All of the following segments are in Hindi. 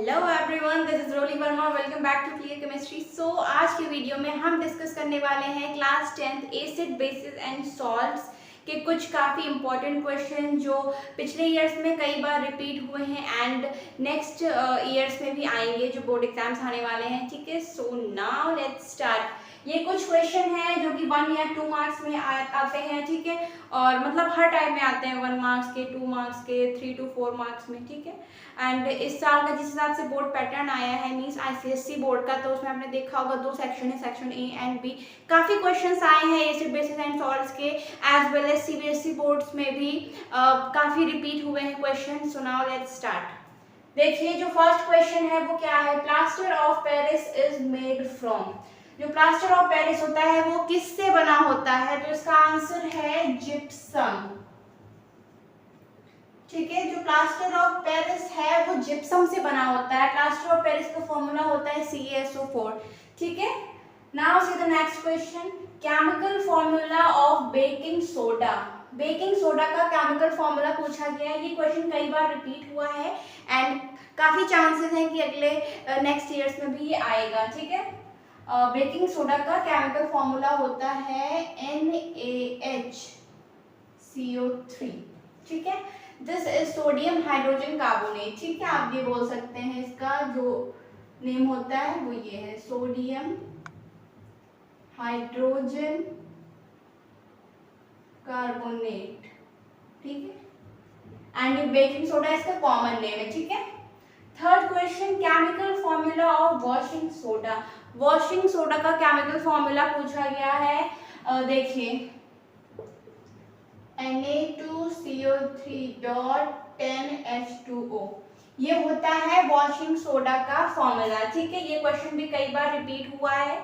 Hello everyone, this is Roli Verma. Welcome back to clear chemistry. So आज के वीडियो में हम डिस्कस करने वाले हैं class 10th acid basis and salts के कुछ काफ़ी इंपॉर्टेंट क्वेश्चन जो पिछले ईयर्स में कई बार रिपीट हुए हैं एंड नेक्स्ट ईयर्स में भी आएंगे जो बोर्ड एग्जाम्स आने वाले हैं। ठीक है, सो नाउ लेट्स स्टार्ट। ये कुछ क्वेश्चन हैं जो कि 1 या 2 मार्क्स में आते हैं। ठीक है, और मतलब हर टाइम में आते हैं, 1 मार्क्स के, 2 मार्क्स के, 3 to 4 मार्क्स में। ठीक है, एंड इस साल का जिस हिसाब से बोर्ड पैटर्न आया है मींस आईसीएससी बोर्ड का, तो उसमें आपने देखा होगा 2 सेक्शन है, सेक्शन ए एंड बी। काफ़ी क्वेश्चंस आए हैं एसिड बेसिस एंड सॉल्ट्स के, as well as CBSE boards में भी काफ़ी रिपीट हुए हैं question. So now let's start. देखिए, जो फर्स्ट क्वेश्चन है वो क्या है, plaster of Paris is made from. जो प्लास्टर ऑफ पेरिस होता है वो किससे बना होता है, तो इसका आंसर है जिप्सम। ठीक है, जो प्लास्टर ऑफ पेरिस है वो जिप्सम से बना होता है। प्लास्टर ऑफ पेरिस का फॉर्मूला होता है CaSO4। ठीक है, now see the next question, chemical formula of baking soda. Baking soda का केमिकल फॉर्मूला पूछा गया है। ये क्वेश्चन कई बार रिपीट हुआ है एंड काफी चांसेस हैं कि अगले नेक्स्ट ईयर्स में भी ये आएगा। ठीक है, बेकिंग सोडा का केमिकल फॉर्मूला होता है NaHCO3। ठीक है, this is sodium hydrogen carbonate. ठीक है, आप ये बोल सकते हैं, इसका जो नेम होता है वो ये है, सोडियम हाइड्रोजन कार्बोनेट। ठीक है, एंड ये बेकिंग सोडा इसका कॉमन नेम है। ठीक है, third question, chemical formula of washing soda. Washing soda का केमिकल फॉर्मूला पूछा गया है। देखिए, Na2CO3.10H2O, ये होता है वॉशिंग सोडा का फॉर्मूला। ठीक है, ये क्वेश्चन भी कई बार रिपीट हुआ है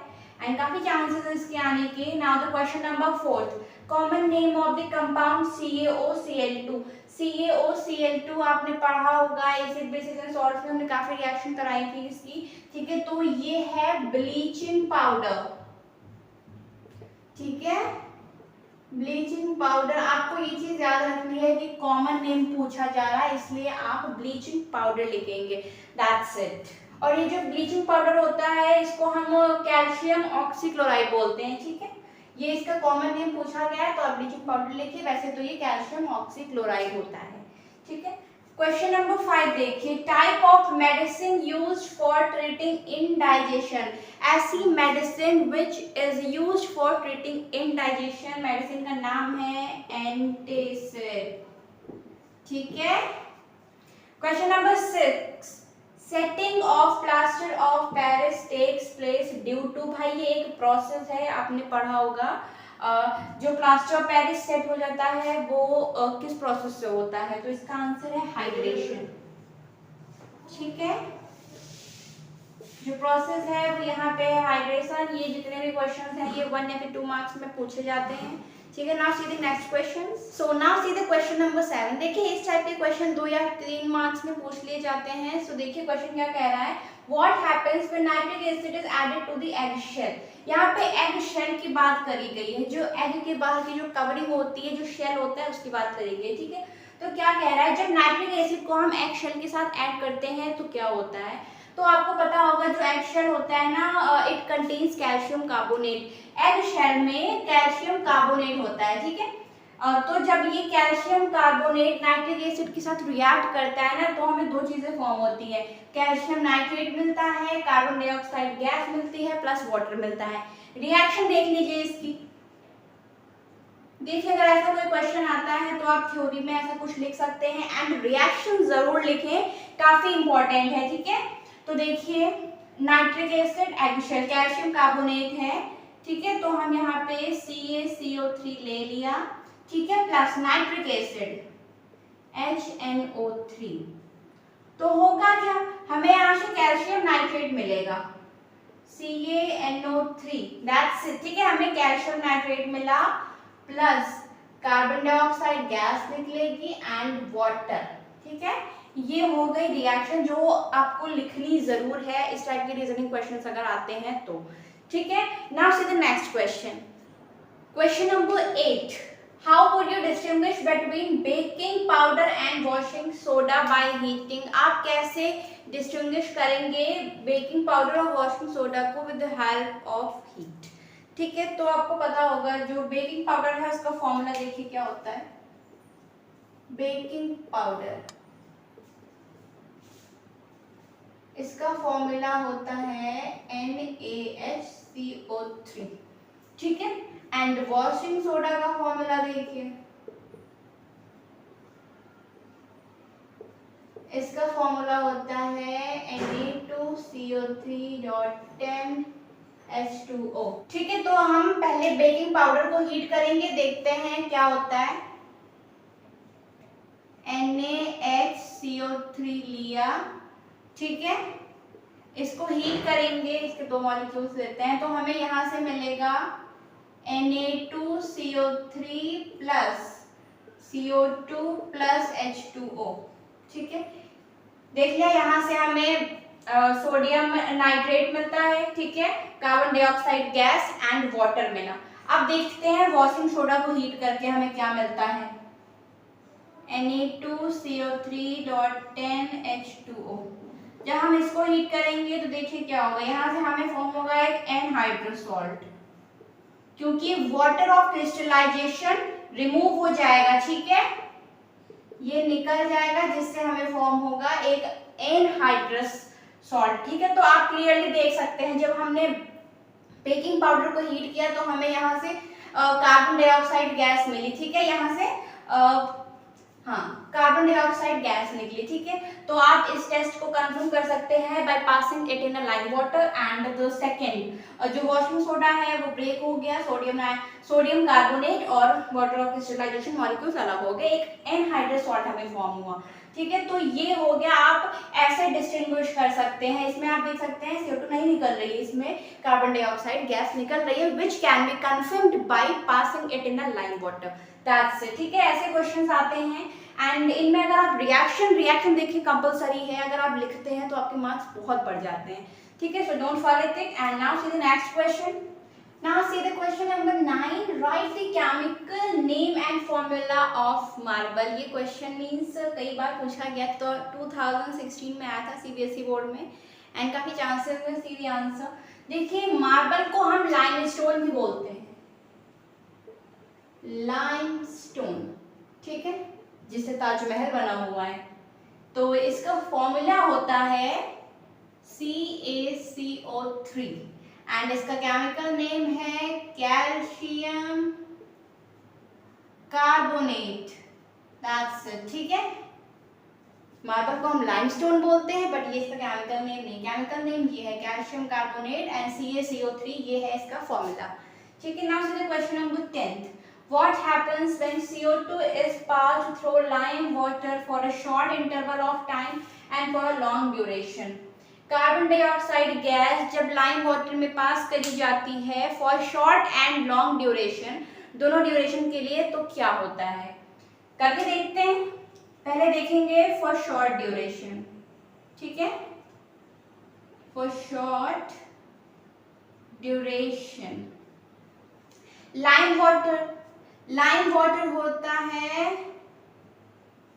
एंड काफी चांसेस है इसके आने के। Now the question number 4, common name of the compound CaOCl2। CaOCl2 आपने पढ़ा होगा एसिड बेसिस एंड सॉल्ट्स में, हमने काफी रिएक्शन कराई थी इसकी। ठीक है, तो ये है ब्लीचिंग पाउडर। ठीक है, ब्लीचिंग पाउडर। आपको ये चीज याद रखनी है कि कॉमन नेम पूछा जा रहा है, इसलिए आप ब्लीचिंग पाउडर लिखेंगे, दैट्स इट। और ये जो ब्लीचिंग पाउडर होता है इसको हम कैल्शियम ऑक्सीक्लोराइड बोलते हैं। ठीक है, ये इसका कॉमन नेम पूछा गया है तो आप ब्लीचिंग पाउडर लिखिए, वैसे तो ये कैल्शियम ऑक्सीक्लोराइड होता है। ठीक है, क्वेश्चन नंबर 5 देखिए, type of medicine used for treating indigestion. ऐसी medicine which is used for treating indigestion, medicine का नाम है एंटासिड। ठीक है, question number 6, setting of plaster of Paris takes place due to. भाई ये एक प्रोसेस है, आपने पढ़ा होगा। जो प्लास्टर ऑफ पेरिस सेट हो जाता है वो किस प्रोसेस से होता है, तो इसका आंसर है हाइड्रेशन। ठीक है, जो प्रोसेस है वो यहाँ पे हाइड्रेशन। ये जितने भी क्वेश्चंस हैं ये 1 या फिर 2 मार्क्स में पूछे जाते हैं। ठीक है, now see the next question. So now see the question number 7। देखिए, इस टाइप के क्वेश्चन 2 या 3 मार्क्स में पूछ लिए जाते हैं। सो देखिए क्वेश्चन क्या कह रहा है, what happens when nitric acid is added to the egg shell. यहाँ पे एग शेल की बात करी गई है, जो एग के बाहर की जो कवरिंग होती है, जो शेल होता है, उसकी बात करी गई है। ठीक है, तो क्या कह रहा है, जब नाइट्रिक एसिड को हम एग शेल के साथ ऐड करते हैं तो क्या होता है, तो आपको पता होगा जो एग शेल होता है ना, it contains calcium carbonate. Egg shell में कैल्शियम कार्बोनेट होता है। ठीक है, तो जब ये कैल्शियम कार्बोनेट नाइट्रिक एसिड के साथ रिएक्ट करता है ना, तो हमें 2 चीजें फॉर्म होती है, कैल्शियम नाइट्रेट मिलता है, कार्बन डाइऑक्साइड गैस मिलती है, प्लस वाटर मिलता है। रिएक्शन देख लीजिए इसकी। देखिए, अगर ऐसा कोई क्वेश्चन आता है तो आप थ्योरी में ऐसा कुछ लिख सकते हैं एंड रिएक्शन जरूर लिखें, काफी इंपॉर्टेंट है। ठीक है, तो देखिए, nitric acid egg shell calcium carbonate है। ठीक है, तो हम यहाँ पे CaCO3 ले लिया। ठीक है, प्लस नाइट्रिक एसिड HNO3, तो होगा क्या, हमें यहाँ से कैल्शियम नाइट्रेट मिलेगा CaNO3, दैट्स इट। ठीक है, हमें कैल्शियम नाइट्रेट मिला, प्लस कार्बन डाइऑक्साइड गैस निकलेगी एंड वाटर। ठीक है, ये हो गई रिएक्शन जो आपको लिखनी जरूर है इस टाइप के रीजनिंग क्वेश्चंस अगर आते हैं तो। ठीक है, now see the next question, question number 8, how would you distinguish between baking powder and washing soda by heating? आप कैसे डिस्टिंग्विश करेंगे बेकिंग पाउडर और वॉशिंग सोडा को with the help of heat? ठीक है, तो आपको पता होगा जो बेकिंग पाउडर है उसका फॉर्मूला देखिए क्या होता है। बेकिंग पाउडर, इसका फॉर्मूला होता है NaHCO3, ठीक है। एंड वॉशिंग सोडा का फॉर्मूला देखिए, इसका फॉर्मूला होता है Na2CO3.10H2O, ठीक है। तो हम पहले बेकिंग पाउडर को हीट करेंगे, देखते हैं क्या होता है। NaHCO3 लिया, ठीक है, इसको हीट करेंगे, इसके दो मॉलिक्यूल्स लेते हैं, तो हमें यहाँ से मिलेगा Na2CO3 plus CO2 plus H2O, ठीक है। देख लिया, यहाँ से हमें सोडियम नाइट्रेट मिलता है, ठीक है, carbon dioxide gas and water मिला। अब देखते हैं वॉशिंग सोडा को हीट करके हमें क्या मिलता है। Na2CO3.10H2O, जब हम इसको हीट करेंगे तो देखिए क्या होगा, यहाँ से हमें फॉर्म होगा एक एनहाइड्रोसॉल्ट, क्योंकि वाटर ऑफ क्रिस्टलाइजेशन रिमूव हो जाएगा, ठीक है, ये निकल जाएगा, जिससे हमें फॉर्म होगा एक एनहाइड्रस सॉल्ट, ठीक है। तो आप क्लियरली देख सकते हैं जब हमने बेकिंग पाउडर को हीट किया तो हमें यहाँ से कार्बन डाइऑक्साइड गैस मिली, ठीक है, यहाँ से कार्बन डाइऑक्साइड गैस निकली, ठीक है। तो आप इस टेस्ट को कंफर्म कर सकते हैं by passing it in a lime water and the second जो वॉशिंग सोडा है वो ब्रेक हो गया, सोडियम कार्बोनेट और वाटर ऑफ क्रिस्टलाइजेशन मॉलिक्यूल्स अलग हो गए, एक एनहाइड्रस सॉल्ट हमें फॉर्म हुआ, ठीक है। तो ये हो गया, आप ऐसे डिस्टिंग्विश कर सकते हैं। इसमें आप देख सकते हैं CO2 नहीं निकल रही है, इसमें कार्बन डाइऑक्साइड गैस निकल रही है, which can be confirmed by passing it in a lime water, that's it, ठीक है। ऐसे क्वेश्चंस आते हैं एंड इनमें अगर आप रिएक्शन देखिए कंपलसरी है, अगर आप लिखते हैं तो आपके मार्क्स बहुत बढ़ जाते हैं, ठीक है। So don't forget it and now see the next question. Now see the question number 9. Write the chemical name and formula of marble. ये question means कई बार पूछा गया, तो 2016 में आया था CBSE बोर्ड में एंड काफी चांसेस में सी द आंसर। देखिए मार्बल को हम लाइमस्टोन भी बोलते हैं, लाइमस्टोन, ठीक है, जिससे ताजमहल बना हुआ है। तो इसका फॉर्मूला होता है CaCO3 एंड इसका केमिकल नेम है कैल्शियम कार्बोनेट, दैट्स इट, ठीक है। मार्बल को हम लाइमस्टोन बोलते हैं बट ये इसका केमिकल नेम नहीं, केमिकल नेम ये है कैल्शियम कार्बोनेट एंड CaCO3, ये है इसका फॉर्मूला, ठीक है। Now see the question number 10th. What happens when CO2 is passed through lime water for a short interval of time and for a long duration? Carbon dioxide gas जब लाइम वाटर में पास करी जाती है for short and long duration, दोनों ड्यूरेशन के लिए, तो क्या होता है करके देखते हैं। पहले देखेंगे फॉर शॉर्ट ड्यूरेशन, ठीक है, for short duration lime water होता है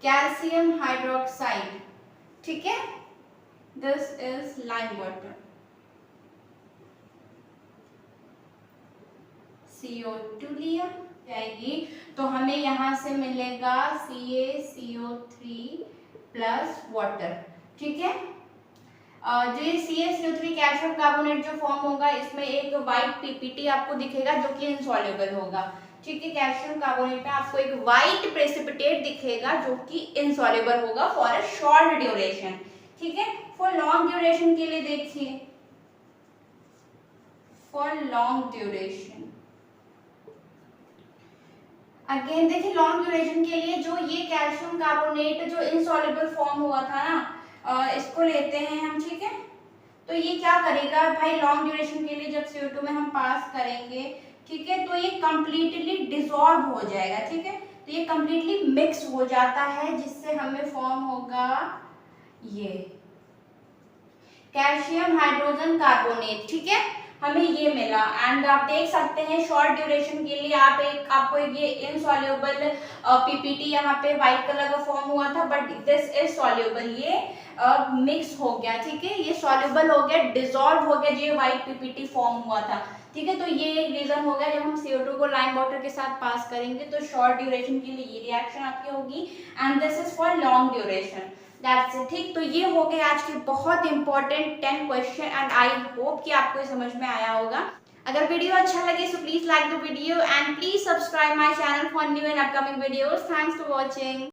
कैल्शियम हाइड्रोक्साइड, ठीक है, this is lime water, CO2 लिया जाएगी, तो हमें यहाँ से मिलेगा CaCO3 प्लस वाटर, ठीक है। जो ये CaCO3 कैल्शियम कार्बोनेट जो फॉर्म होगा, इसमें एक व्हाइट PPT आपको दिखेगा जो कि इनसॉल्युबल होगा, ठीक है। कैल्शियम कार्बोनेट में आपको एक व्हाइट प्रेसिपिटेट दिखेगा जो कि इनसॉल्युबल होगा फॉर अ शॉर्ट ड्यूरेशन, ठीक है। फॉर लॉन्ग ड्यूरेशन के लिए देखिए, फॉर लॉन्ग ड्यूरेशन अगेन देखिए, लॉन्ग ड्यूरेशन के लिए जो ये कैल्शियम कार्बोनेट जो इनसॉल्युबल फॉर्म हुआ था ना, इसको लेते हैं हम, ठीक है। तो ये क्या करेगा भाई, लॉन्ग ड्यूरेशन के लिए जब CO2 में हम पास करेंगे, ठीक है, तो ये कंप्लीटली डिसॉल्व हो जाएगा, ठीक है। तो ये कंप्लीटली मिक्स हो जाता है, जिससे हमें फॉर्म होगा ये कैल्शियम हाइड्रोजन कार्बोनेट, ठीक है। हमें ये मिला। एंड आप देख सकते हैं शॉर्ट ड्यूरेशन के लिए आपको ये इनसॉल्युबल पीपीटी यहाँ पे व्हाइट कलर का फॉर्म हुआ था, बट दिस इज सॉल्युबल, ये मिक्स हो गया, ठीक है, ये सॉल्युबल हो गया, डिसॉल्व हो गया, जो व्हाइट पीपीटी फॉर्म हुआ था, ठीक है। तो ये एक रीजन हो गया, जब हम CO2 को लाइम वाटर के साथ पास करेंगे तो शॉर्ट ड्यूरेशन के लिए ये रिएक्शन आपकी होगी, and this is for long duration, that's it, ठीक। तो ये हो गए आज के बहुत important 10 question, and I hope कि आपको समझ में आया होगा। अगर वीडियो अच्छा लगे so please like the video and please subscribe my channel for new and upcoming videos. Thanks for watching.